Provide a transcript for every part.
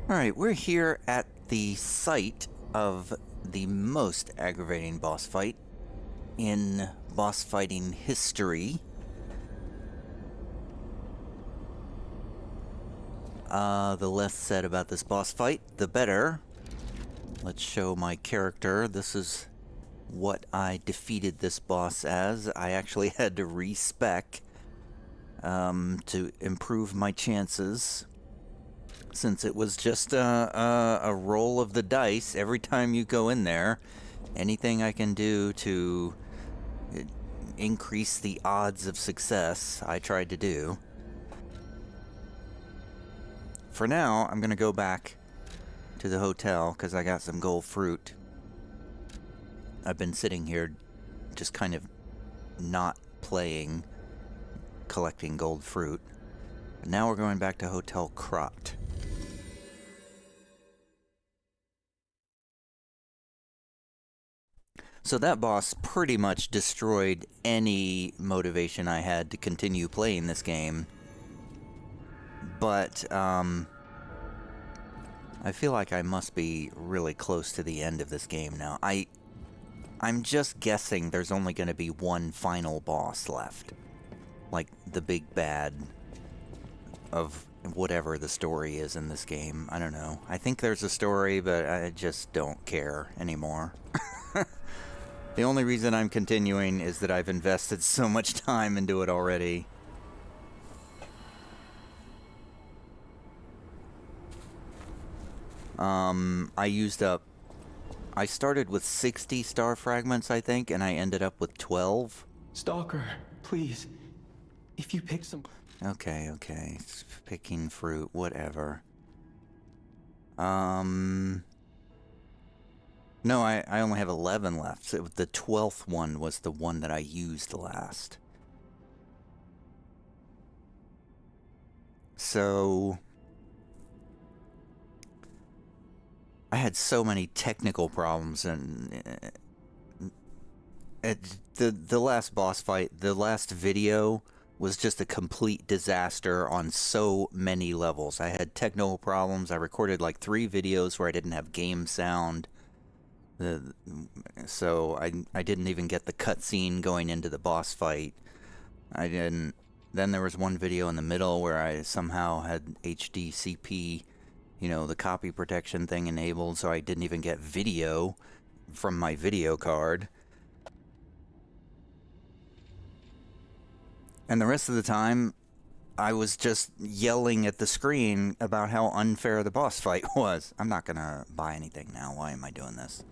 Alright, we're here at the site of the most aggravating boss fight in boss fighting history. The less said about this boss fight, the better. Let's show my character. This is what I defeated this boss as. I actually had to respec to improve my chances, since it was just a roll of the dice every time you go in there. Anything I can do to increase the odds of success, I tried to do. For now, I'm going to go back to the hotel because I got some gold fruit. I've been sitting here just kind of not playing, collecting gold fruit. But now we're going back to Hotel Krat. So that boss pretty much destroyed any motivation I had to continue playing this game. But, I feel like I must be really close to the end of this game now. I'm just guessing there's only going to be one final boss left. Like, the big bad of whatever the story is in this game. I don't know. I think there's a story, but I just don't care anymore. The only reason I'm continuing is that I've invested so much time into it already. I started with 60 star fragments, I think, and I ended up with 12. Stalker, please, if you pick some... Okay. Picking fruit, whatever. No, I only have 11 left. So the 12th one was the one that I used last. So... I had so many technical problems, and the last boss fight, the last video was just a complete disaster on so many levels. I had technical problems. I recorded like 3 videos where I didn't have game sound. So I didn't even get the cutscene going into the boss fight. I didn't. Then there was one video in the middle where I somehow had HDCP, you know, the copy protection thing enabled, so I didn't even get video from my video card. And the rest of the time, I was just yelling at the screen about how unfair the boss fight was. I'm not gonna buy anything now. Why am I doing this?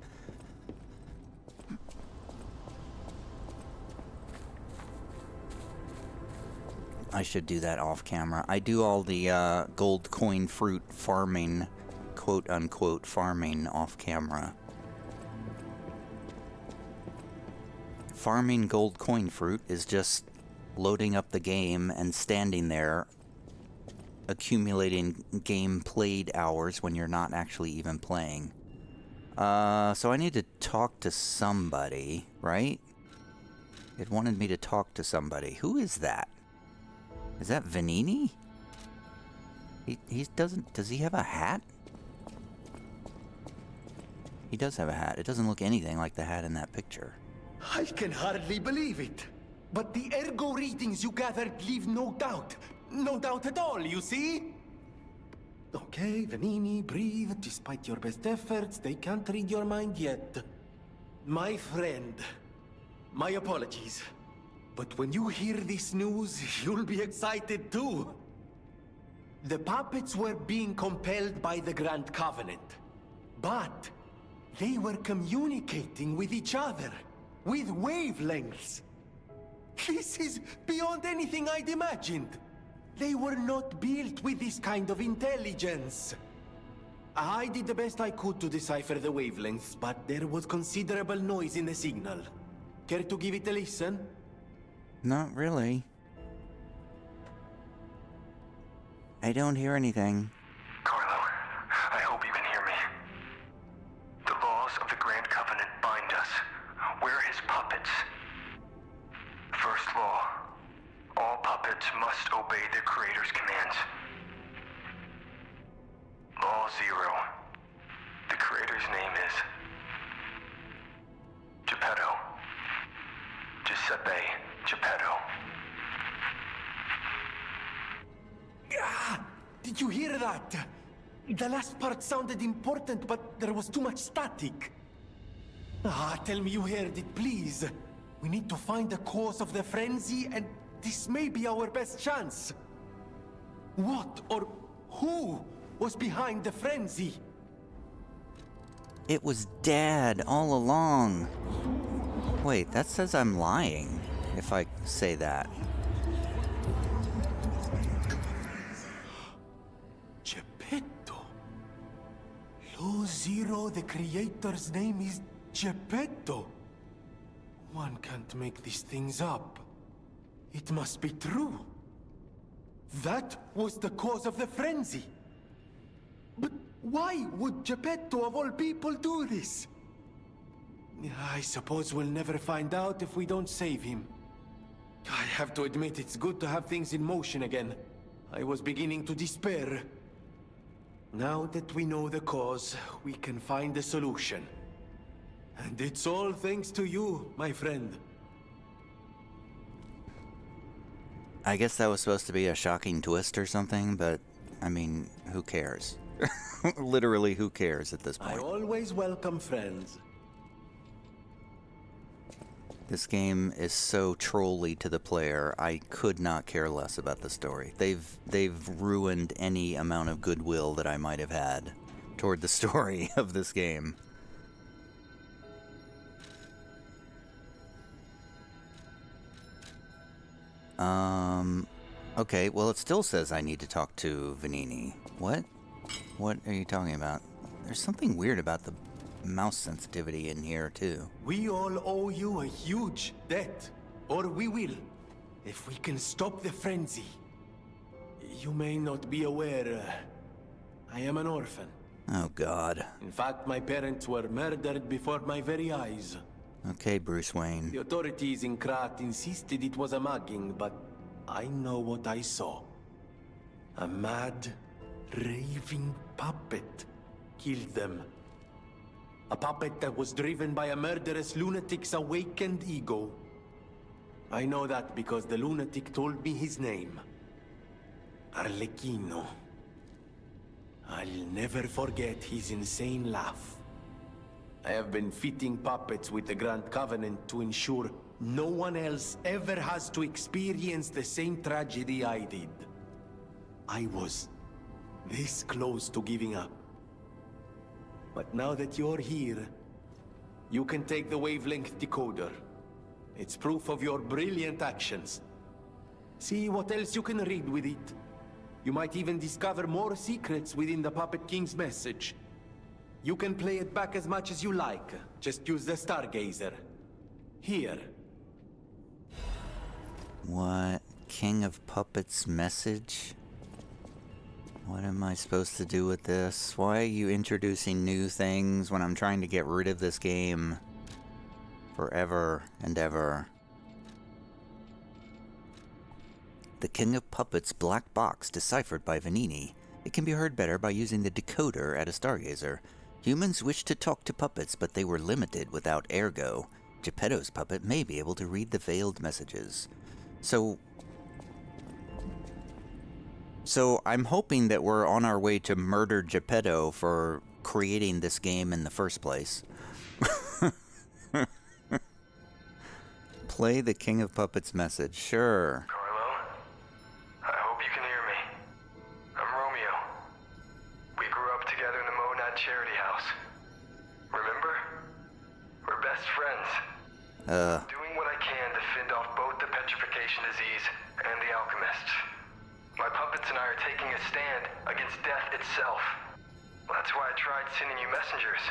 I should do that off camera. I do all the gold coin fruit farming, quote unquote farming, off camera. Farming gold coin fruit is just loading up the game and standing there, accumulating game played hours when you're not actually even playing. So I need to talk to somebody, right? It wanted me to talk to somebody. Who is that? Is that Venigni? He doesn't... Does he have a hat? He does have a hat. It doesn't look anything like the hat in that picture. I can hardly believe it. But the ergo readings you gathered leave no doubt. No doubt at all, you see? Okay, Venigni, breathe. Despite your best efforts, they can't read your mind yet. My friend, my apologies. But when you hear this news, you'll be excited too. The puppets were being compelled by the Grand Covenant. But they were communicating with each other, with wavelengths. This is beyond anything I'd imagined. They were not built with this kind of intelligence. I did the best I could to decipher the wavelengths, but there was considerable noise in the signal. Care to give it a listen? Not really. I don't hear anything. Carlo, I hope you can hear me. The laws of the Grand Covenant bind us. We're his puppets. First law, all puppets must obey their creator's commands. Law Law Zero. The creator's name is Geppetto. Giuseppe Geppetto. Ah! Did you hear that? The last part sounded important, but there was too much static. Ah, tell me you heard it, please. We need to find the cause of the frenzy, and this may be our best chance. What or who was behind the frenzy? It was Dad all along. Wait, that says I'm lying if I say that. Geppetto. Law Zero, the creator's name is Geppetto. One can't make these things up. It must be true. That was the cause of the frenzy. But why would Geppetto of all people do this? I suppose we'll never find out if we don't save him. I have to admit it's good to have things in motion again. I was beginning to despair. Now that we know the cause, we can find a solution. And it's all thanks to you, my friend. I guess that was supposed to be a shocking twist or something, but, I mean, who cares? Literally, who cares at this I point? always welcome friends. This game is so trolly to the player, I could not care less about the story. They've ruined any amount of goodwill that I might have had toward the story of this game. Okay, well it still says I need to talk to Venigni. What? What are you talking about? There's something weird about the mouse sensitivity in here, too. We all owe you a huge debt. Or we will. If we can stop the frenzy. You may not be aware, I am an orphan. Oh, God. In fact, my parents were murdered before my very eyes. Okay, Bruce Wayne. The authorities in Krat insisted it was a mugging, but I know what I saw. A mad, raving puppet killed them. A puppet that was driven by a murderous lunatic's awakened ego. I know that because the lunatic told me his name. Arlecchino. I'll never forget his insane laugh. I have been fitting puppets with the Grand Covenant to ensure no one else ever has to experience the same tragedy I did. I was this close to giving up. But now that you're here, you can take the wavelength decoder. It's proof of your brilliant actions. See what else you can read with it. You might even discover more secrets within the Puppet King's message. You can play it back as much as you like. Just use the Stargazer. Here. What? King of Puppets message? What am I supposed to do with this? Why are you introducing new things when I'm trying to get rid of this game forever and ever? The King of Puppets black box deciphered by Venigni. It can be heard better by using the decoder at a Stargazer. Humans wish to talk to puppets, but they were limited without ergo. Geppetto's puppet may be able to read the veiled messages. So I'm hoping that we're on our way to murder Geppetto for creating this game in the first place. Play the King of Puppets message, sure. Carlo, I hope you can hear me. I'm Romeo. We grew up together in the Monad Charity House. Remember? We're best friends. Doing what I can to fend off both the petrification disease and the Alchemists. My puppets and I are taking a stand against death itself. That's why I tried sending you messengers.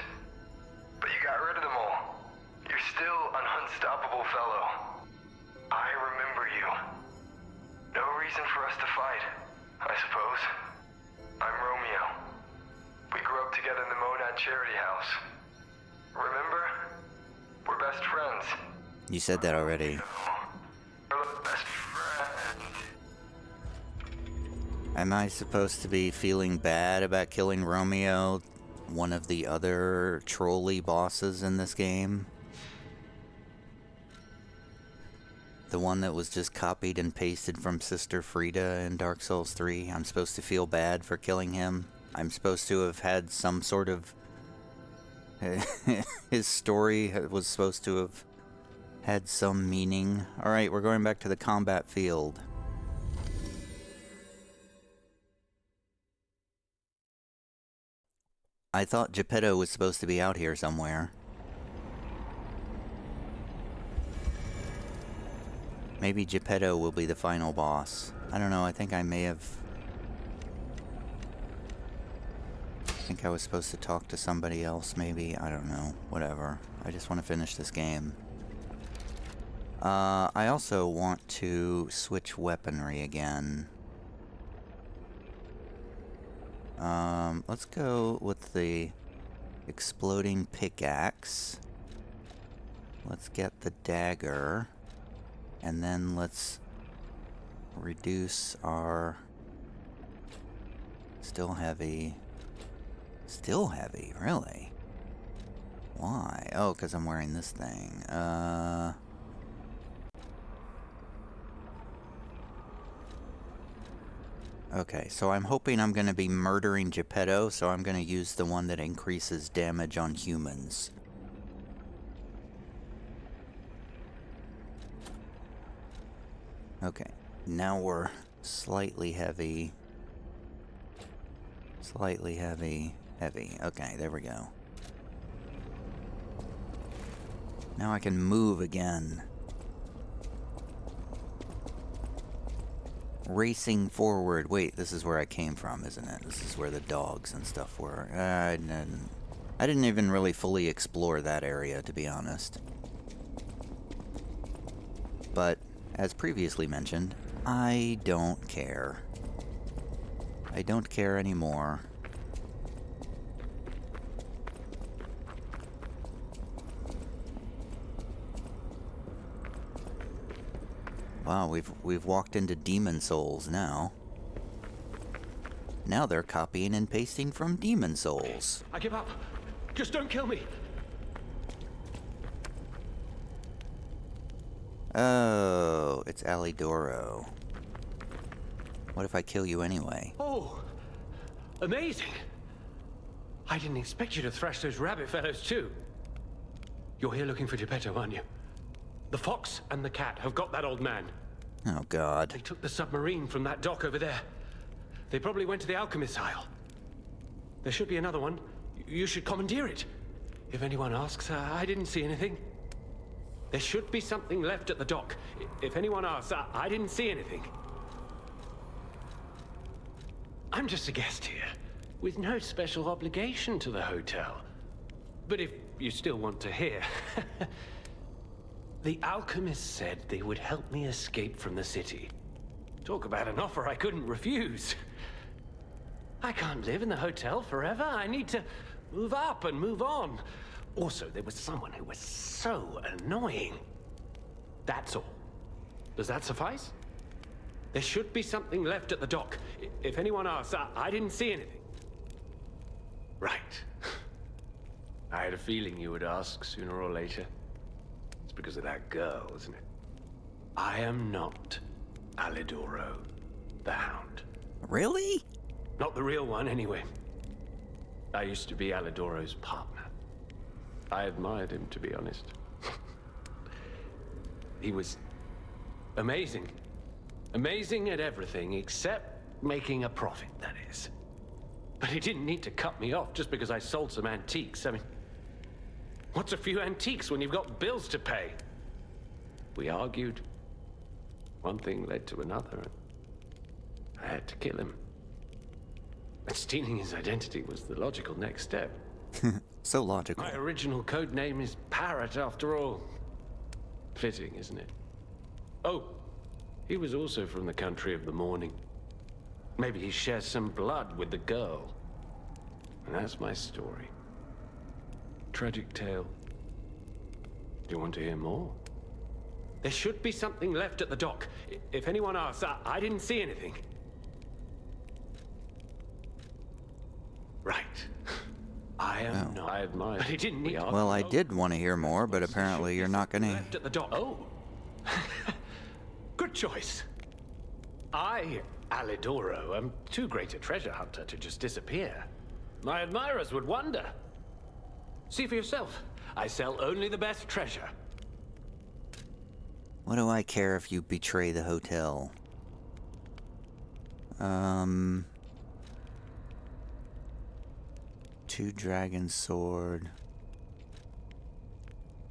But you got rid of them all. You're still an unstoppable fellow. I remember you. No reason for us to fight, I suppose. I'm Romeo. We grew up together in the Monad Charity House. Remember? We're best friends. You said that already. We're best friends. Am I supposed to be feeling bad about killing Romeo, one of the other trolley bosses in this game? The one that was just copied and pasted from Sister Frida in Dark Souls 3? I'm supposed to feel bad for killing him? I'm supposed to have had some sort of... his story was supposed to have had some meaning. Alright, we're going back to the combat field. I thought Geppetto was supposed to be out here somewhere. Maybe Geppetto will be the final boss. I don't know, I think I may have... I think I was supposed to talk to somebody else, maybe. I don't know. Whatever. I just want to finish this game. I also want to switch weaponry again. Let's go with the exploding pickaxe. Let's get the dagger. And then let's reduce our... Still heavy. Still heavy, really? Why? Oh, because I'm wearing this thing. Okay, so I'm hoping I'm going to be murdering Geppetto, so I'm going to use the one that increases damage on humans. Okay, now we're slightly heavy. Slightly heavy. Heavy. Okay, there we go. Now I can move again. Racing forward. Wait, this is where I came from, isn't it? This is where the dogs and stuff were. I didn't even really fully explore that area, to be honest. But, as previously mentioned, I don't care. I don't care anymore. Wow, we've walked into Demon Souls now. Now they're copying and pasting from Demon Souls. I give up. Just don't kill me. Oh, it's Alidoro. What if I kill you anyway? Oh, amazing. I didn't expect you to thrash those rabbit fellows too. You're here looking for Geppetto, aren't you? The fox and the cat have got that old man. Oh, God. They took the submarine from that dock over there. They probably went to the Alchemists' aisle. There should be another one. You should commandeer it. If anyone asks, I didn't see anything. There should be something left at the dock. If anyone asks, I didn't see anything. I'm just a guest here, with no special obligation to the hotel. But if you still want to hear... The Alchemists said they would help me escape from the city. Talk about an offer I couldn't refuse. I can't live in the hotel forever. I need to move up and move on. Also, there was someone who was so annoying. That's all. Does that suffice? There should be something left at the dock. If anyone asks, I didn't see anything. Right. I had a feeling you would ask sooner or later. It's because of that girl, isn't it? I am not Alidoro, the Hound. Really? Not the real one, anyway. I used to be Alidoro's partner. I admired him, to be honest. He was amazing. Amazing at everything, except making a profit, that is. But he didn't need to cut me off just because I sold some antiques. I mean, what's a few antiques when you've got bills to pay? We argued. One thing led to another, and I had to kill him. But stealing his identity was the logical next step. So logical. My original code name is Parrot, after all. Fitting, isn't it? Oh, he was also from the country of the morning. Maybe he shares some blood with the girl. And that's my story. Tragic tale. Do you want to hear more? There should be something left at the dock. If anyone asks, I didn't see anything. am not. I admire. But he didn't need. Well, I did want to hear more, but apparently you're not gonna. Left at the dock. Oh. Good choice. I, Alidoro, am too great a treasure hunter to just disappear. My admirers would wonder. See for yourself. I sell only the best treasure. What do I care if you betray the hotel? Two dragon sword.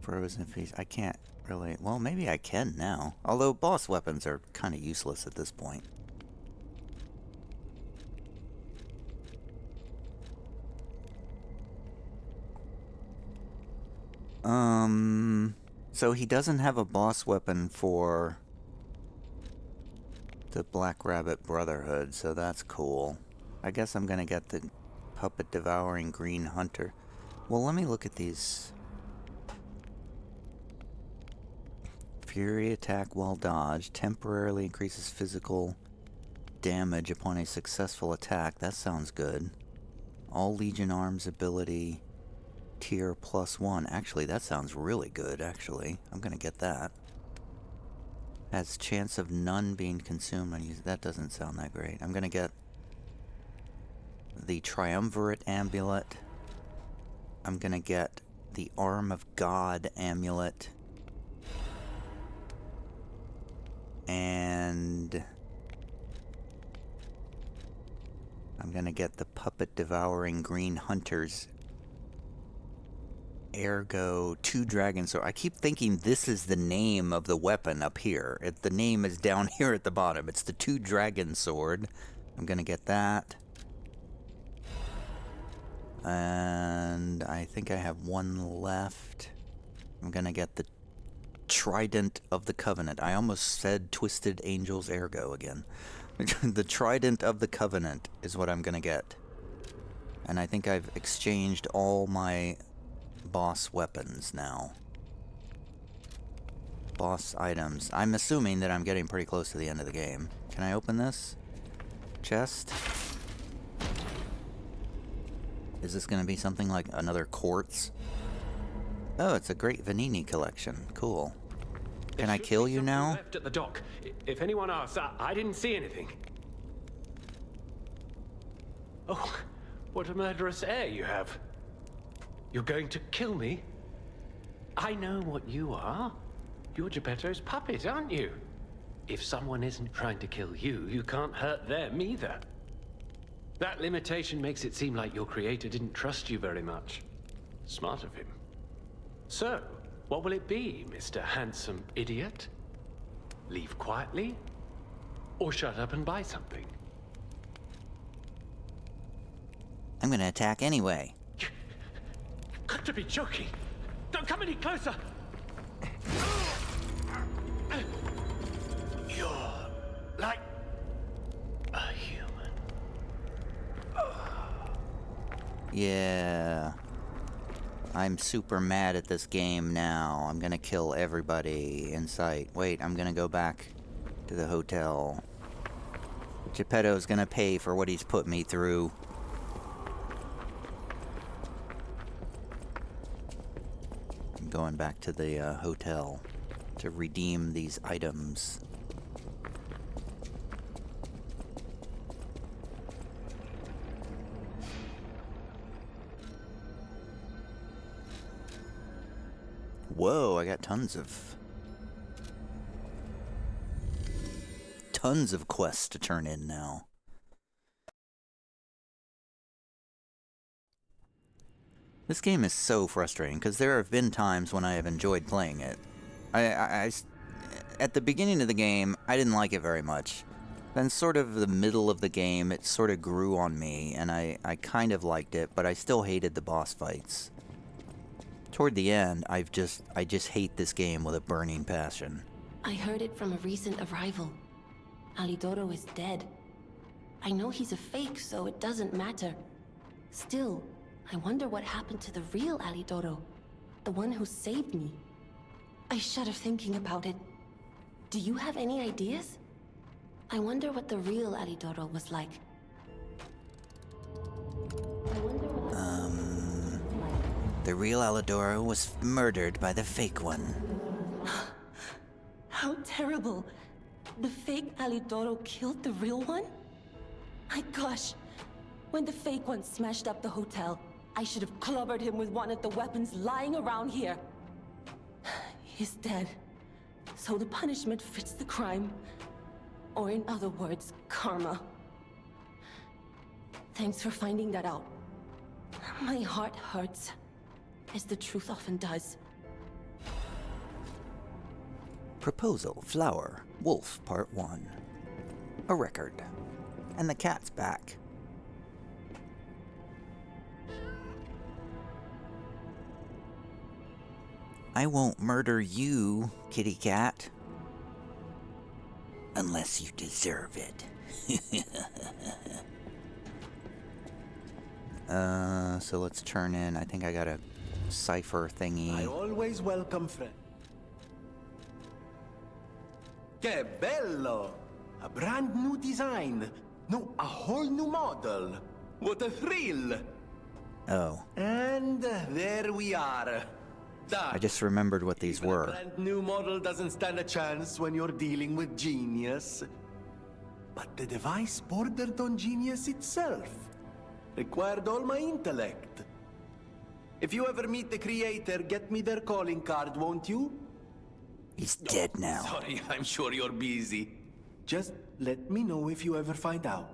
Frozen feast. I can't really... Well, maybe I can now. Although boss weapons are kind of useless at this point. So he doesn't have a boss weapon for the Black Rabbit Brotherhood, so that's cool. I guess I'm gonna get the Puppet Devouring Green Hunter. Well, let me look at these. Fury attack while dodged. Temporarily increases physical damage upon a successful attack. That sounds good. All Legion Arms ability... Tier +1. Actually, that sounds really good, actually. I'm gonna get that. Has chance of none being consumed when used. That doesn't sound that great. I'm gonna get the Triumvirate Amulet. I'm gonna get the Arm of God Amulet. And I'm gonna get the Puppet Devouring Green Hunters. Ergo, two dragon sword. I keep thinking this is the name of the weapon up here. The name is down here at the bottom. It's the two dragon sword. I'm gonna get that. And I think I have one left. I'm gonna get the Trident of the Covenant. I almost said Twisted Angels Ergo again. The Trident of the Covenant is what I'm gonna get. And I think I've exchanged all my boss weapons now. Boss items. I'm assuming that I'm getting pretty close to the end of the game. Can I open this? Chest? Is this gonna be something like another quartz? Oh, it's a great Venigni collection. Cool. Can I kill you now? Left at the dock. If anyone asks, I didn't see anything. Oh, what a murderous air you have. You're going to kill me? I know what you are. You're Geppetto's puppet, aren't you? If someone isn't trying to kill you, you can't hurt them either. That limitation makes it seem like your creator didn't trust you very much. Smart of him. So, what will it be, Mr. Handsome Idiot? Leave quietly? Or shut up and buy something? I'm gonna attack anyway. You've got to be joking. Don't come any closer. You're like a human. Yeah. I'm super mad at this game now. I'm gonna kill everybody in sight. Wait, I'm gonna go back to the hotel. Geppetto's gonna pay for what he's put me through. I'm going back to the hotel to redeem these items. Whoa, I got tons of quests to turn in now. This game is so frustrating because there have been times when I have enjoyed playing it. At the beginning of the game, I didn't like it very much. Then sort of the middle of the game, it sort of grew on me, and I kind of liked it, but I still hated the boss fights. Toward the end, I just hate this game with a burning passion. I heard it from a recent arrival. Alidoro is dead. I know he's a fake, so it doesn't matter. Still, I wonder what happened to the real Alidoro, the one who saved me. I shudder thinking about it. Do you have any ideas? I wonder what the real Alidoro was like. The real Alidoro was murdered by the fake one. How terrible. The fake Alidoro killed the real one? My gosh. When the fake one smashed up the hotel, I should have clobbered him with one of the weapons lying around here. He's dead. So the punishment fits the crime. Or in other words, karma. Thanks for finding that out. My heart hurts, as the truth often does. Proposal, Flower, Wolf, Part 1. A record. And the cat's back. I won't murder you, kitty cat. Unless you deserve it. So let's turn in. I think I got a cipher thingy. I always welcome friends. Que bello! A brand new design. No, a whole new model. What a thrill! Oh. And there we are. I just remembered what these were. A brand new model doesn't stand a chance when you're dealing with genius. But the device bordered on genius itself. Required all my intellect. If you ever meet the creator, get me their calling card, won't you? He's dead now. Sorry, I'm sure you're busy. Just let me know if you ever find out.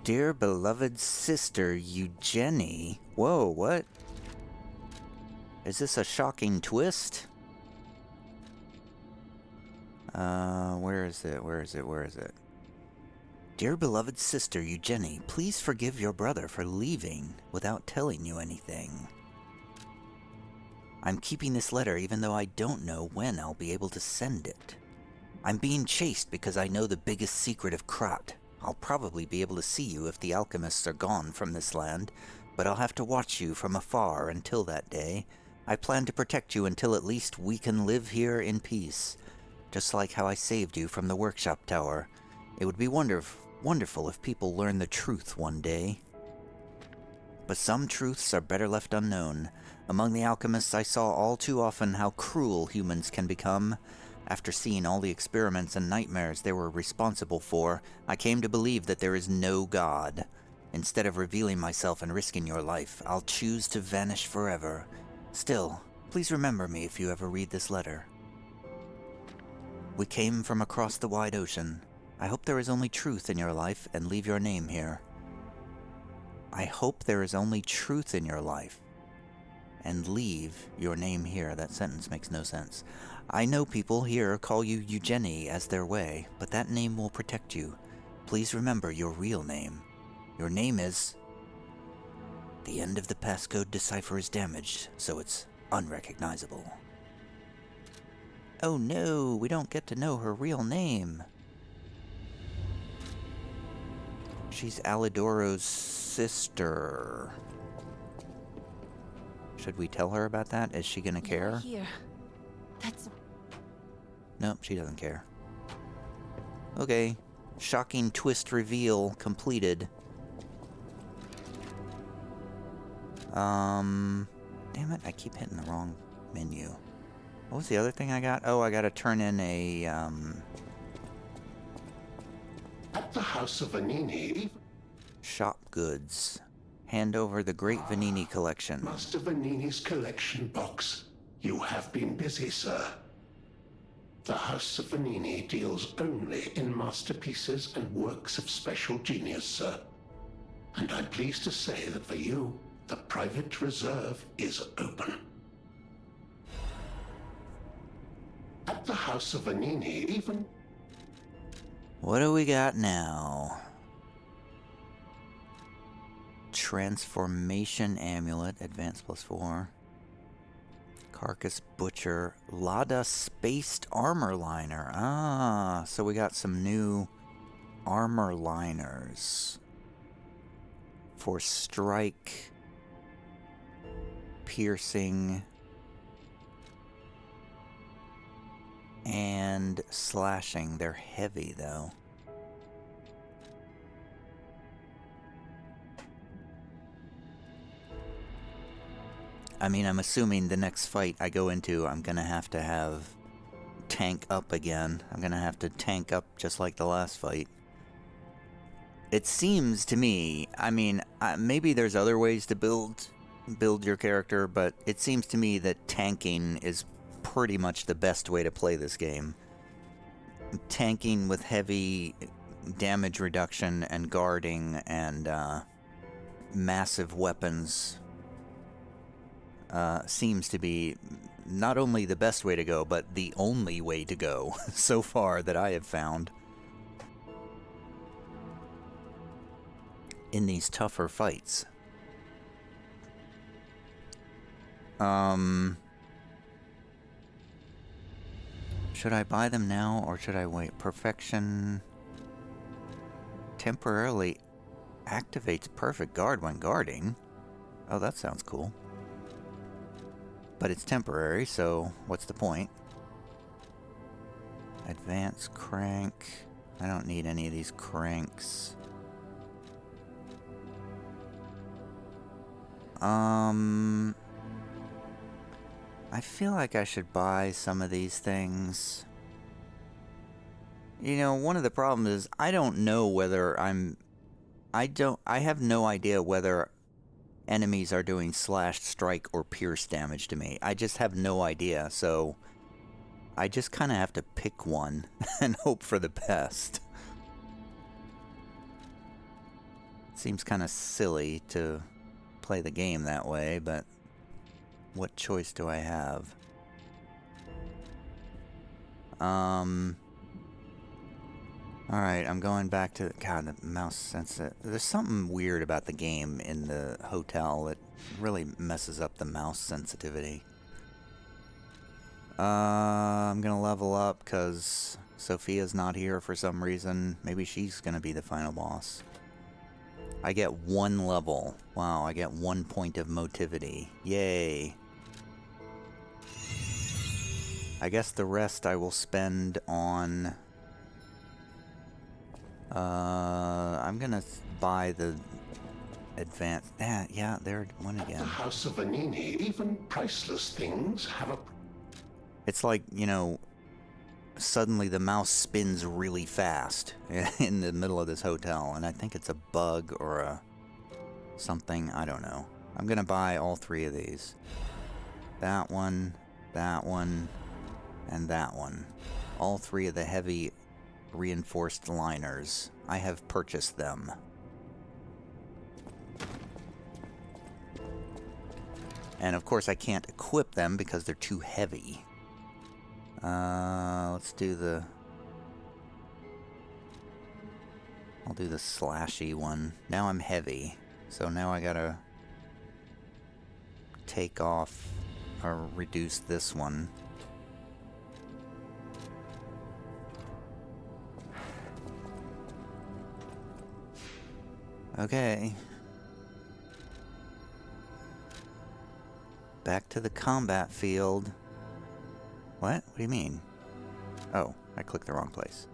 Dear beloved sister, Eugenie. Whoa, what? Is this a shocking twist? Where is it? Dear beloved sister, Eugenie, please forgive your brother for leaving without telling you anything. I'm keeping this letter even though I don't know when I'll be able to send it. I'm being chased because I know the biggest secret of Krat. I'll probably be able to see you if the alchemists are gone from this land, but I'll have to watch you from afar until that day. I plan to protect you until at least we can live here in peace, just like how I saved you from the workshop tower. It would be wonderful if people learn the truth one day. But some truths are better left unknown. Among the alchemists, I saw all too often how cruel humans can become. After seeing all the experiments and nightmares they were responsible for, I came to believe that there is no God. Instead of revealing myself and risking your life, I'll choose to vanish forever. Still, please remember me if you ever read this letter. We came from across the wide ocean. I hope there is only truth in your life and leave your name here. I hope there is only truth in your life and leave your name here. That sentence makes no sense. I know people here call you Eugenie as their way, but that name will protect you. Please remember your real name. Your name is... The end of the passcode decipher is damaged, so it's unrecognizable. Oh no, we don't get to know her real name. She's Alidoro's sister. Should we tell her about that? Is she gonna care? Here. That's... Nope, she doesn't care. Okay. Shocking twist reveal completed. Damn it, I keep hitting the wrong menu. What was the other thing I got? Oh, I gotta turn in a, At the House of Venigni, shop goods. Hand over the Great Venigni collection. Master Venigni's collection box. You have been busy, sir. The House of Venigni deals only in masterpieces and works of special genius, sir. And I'm pleased to say that for you, the private reserve is open. At the House of Venigni, even... What do we got now? Transformation Amulet, Advance +4. Carcass Butcher, Lada Spaced Armor Liner. Ah, so we got some new armor liners. For strike, piercing, and slashing. They're heavy though. I mean, I'm assuming the next fight I go into, I'm gonna have to have tank up again. I'm gonna have to tank up just like the last fight. It seems to me, I mean, maybe there's other ways to build your character, but it seems to me that tanking is pretty much the best way to play this game. Tanking with heavy damage reduction and guarding and massive weapons seems to be not only the best way to go, but the only way to go so far that I have found in these tougher fights. Should I buy them now or should I wait? Perfection temporarily activates perfect guard when guarding. Oh, that sounds cool. But it's temporary, so what's the point? Advance crank. I don't need any of these cranks. I feel like I should buy some of these things. You know, one of the problems is I don't know whether I have no idea whether enemies are doing slash, strike, or pierce damage to me. I just have no idea, so I just kind of have to pick one and hope for the best. Seems kind of silly to play the game that way, but what choice do I have? Alright, I'm going back to... God, the mouse sensitive. There's something weird about the game in the hotel that really messes up the mouse sensitivity. I'm gonna level up because Sofia's not here for some reason. Maybe she's gonna be the final boss. I get 1 level. Wow, I get 1 point of motivity. Yay. I guess the rest I will spend on... I'm gonna buy the advanced... Yeah, there one again. The House of Venigni, even priceless things have a... It's like, you know, suddenly the mouse spins really fast in the middle of this hotel, and I think it's a bug or a something, I don't know. I'm gonna buy all 3 of these. That one, and that one. All 3 of the heavy reinforced liners. I have purchased them. And of course I can't equip them because they're too heavy. Let's do the... I'll do the slashy one. Now I'm heavy, so now I gotta take off or reduce this one. Okay. Back to the combat field. What? What do you mean? Oh, I clicked the wrong place.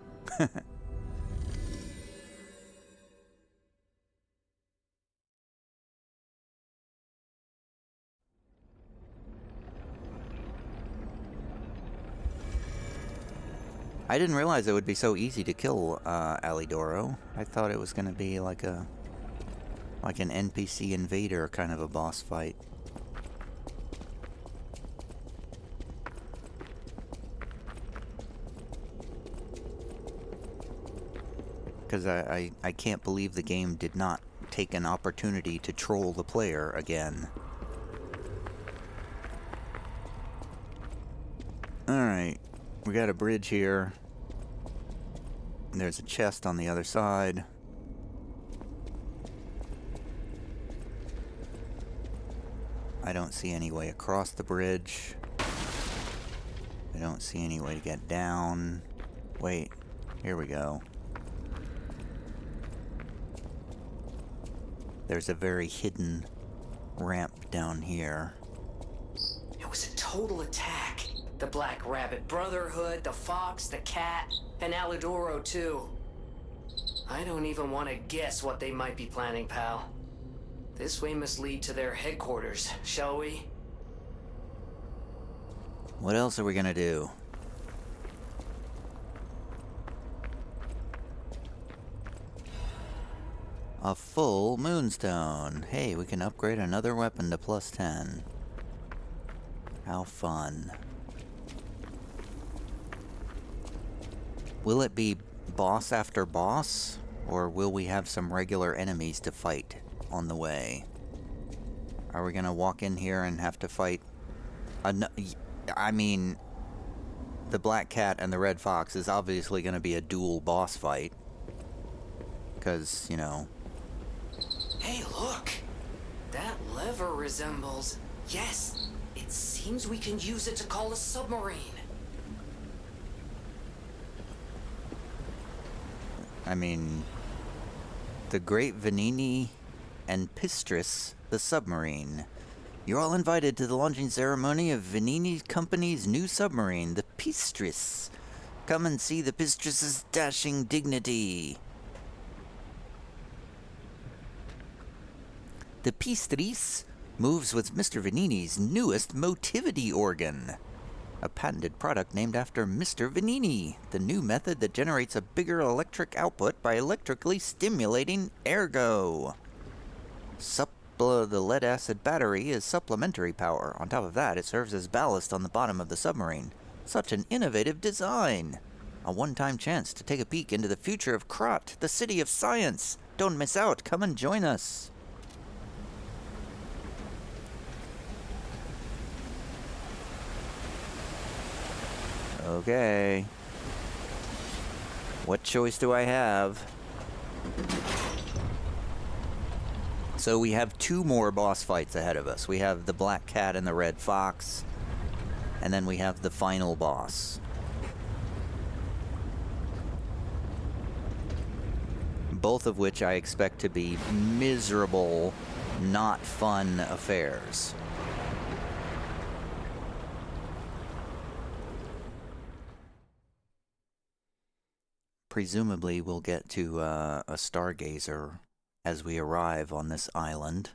I didn't realize it would be so easy to kill Alidoro. I thought it was going to be like an NPC invader kind of a boss fight. Because I can't believe the game did not take an opportunity to troll the player again. Alright, we got a bridge here. There's a chest on the other side. I don't see any way across the bridge. I don't see any way to get down. Wait, here we go. There's a very hidden ramp down here. It was a total attack. The Black Rabbit Brotherhood, the Fox, the Cat, and Alidoro too. I don't even want to guess what they might be planning, pal. This way must lead to their headquarters, shall we? What else are we gonna do? A full moonstone. Hey, we can upgrade another weapon to +10. How fun. Will it be boss after boss? Or will we have some regular enemies to fight on the way? Are we gonna walk in here and have to fight... I mean... The Black Cat and the Red Fox is obviously gonna be a dual boss fight. Because, you know... Hey, look! That lever resembles... Yes! It seems we can use it to call a submarine. I mean... The Great Venigni and Pistris, the submarine. You're all invited to the launching ceremony of Venigni Company's new submarine, the Pistris. Come and see the Pistris' dashing dignity. The Pistris moves with Mr. Venigni's newest motivity organ. A patented product named after Mr. Venigni, the new method that generates a bigger electric output by electrically stimulating ergo. The lead-acid battery is supplementary power. On top of that, it serves as ballast on the bottom of the submarine. Such an innovative design! A one-time chance to take a peek into the future of Krat, the city of science. Don't miss out. Come and join us. Okay. What choice do I have? So we have 2 more boss fights ahead of us. We have the Black Cat and the Red Fox. And then we have the final boss. Both of which I expect to be miserable, not fun affairs. Presumably we'll get to a stargazer as we arrive on this island.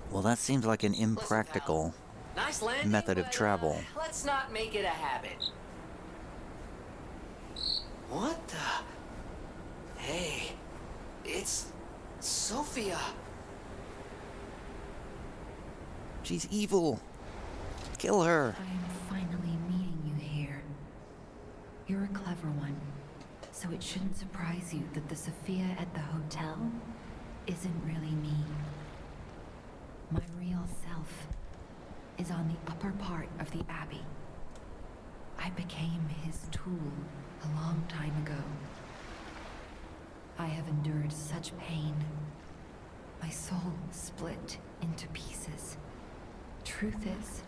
Well, that seems like an impractical Nice landing, method of but, travel. Let's not make it a habit. What the? Hey, it's Sofia. She's evil. Kill her. I am finally meeting you here. You're a clever one, so it shouldn't surprise you that the Sofia at the hotel isn't really me. My real self is on the upper part of the Abbey. I became his tool a long time ago. I have endured such pain. My soul split into pieces. Truth is,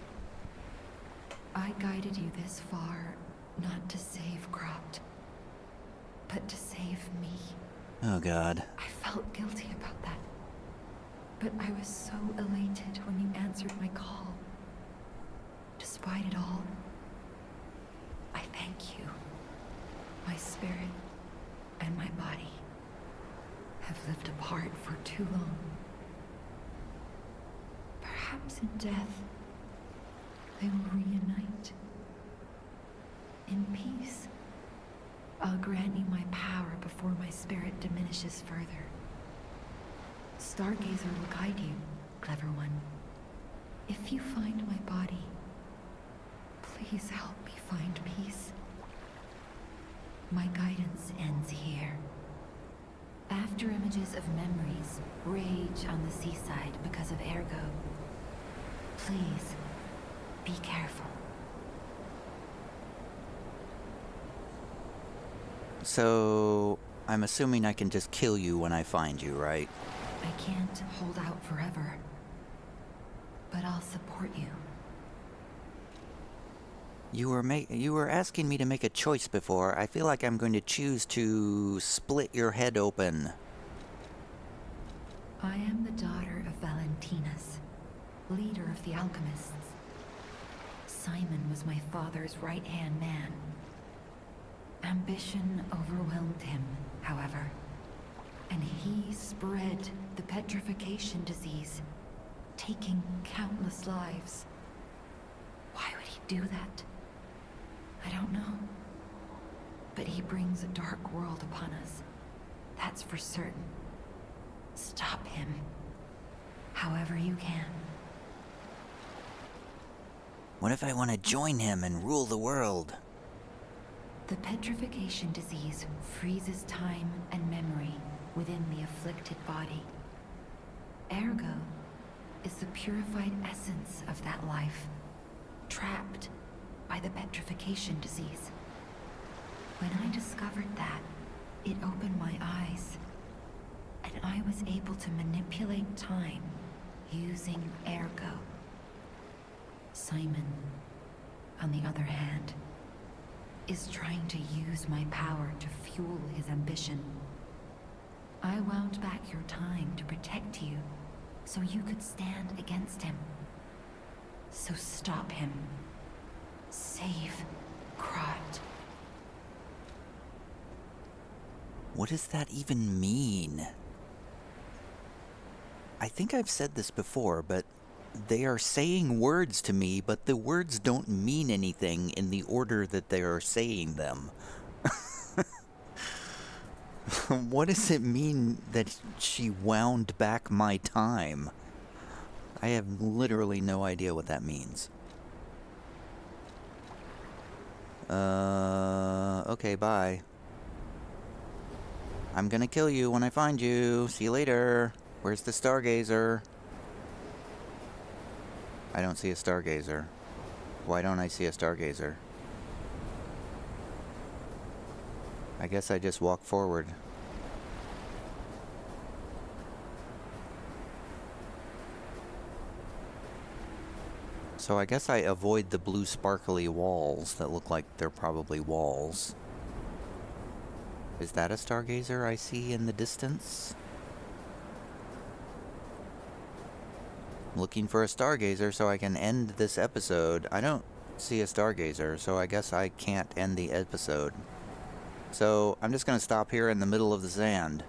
I guided you this far not to save Krat, but to save me. Oh God. I felt guilty about that, but I was so elated when you answered my call. Despite it all, I thank you. My spirit and my body have lived apart for too long. Perhaps in death, they will reunite. In peace, I'll grant you my power before my spirit diminishes further. Stargazer will guide you, clever one. If you find my body, please help me find peace. My guidance ends here. After images of memories rage on the seaside because of ergo, please be careful. So, I'm assuming I can just kill you when I find you, right? I can't hold out forever, but I'll support you. You were asking me to make a choice before. I feel like I'm going to choose to split your head open. I am the daughter of Valentinus, leader of the Alchemists. Simon was my father's right-hand man. Ambition overwhelmed him, however, and he spread the petrification disease, taking countless lives. Why would he do that? I don't know. But he brings a dark world upon us. That's for certain. Stop him. However you can. What if I want to join him and rule the world? The petrification disease freezes time and memory within the afflicted body. Ergo is the purified essence of that life, trapped by the petrification disease. When I discovered that, it opened my eyes, and I was able to manipulate time using Ergo. Simon, on the other hand, is trying to use my power to fuel his ambition. I wound back your time to protect you, so you could stand against him. So stop him. Save Krat. What does that even mean? I think I've said this before, but they are saying words to me, but the words don't mean anything in the order that they are saying them. What does it mean that she wound back my time? I have literally no idea what that means. Okay, bye. I'm gonna kill you when I find you. See you later. Where's the Stargazer? I don't see a Stargazer. Why don't I see a Stargazer? I guess I just walk forward. So I guess I avoid the blue sparkly walls that look like they're probably walls. Is that a Stargazer I see in the distance? Looking for a Stargazer so I can end this episode. I don't see a Stargazer, so I guess I can't end the episode. So I'm just going to stop here in the middle of the sand,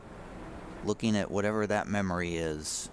looking at whatever that memory is.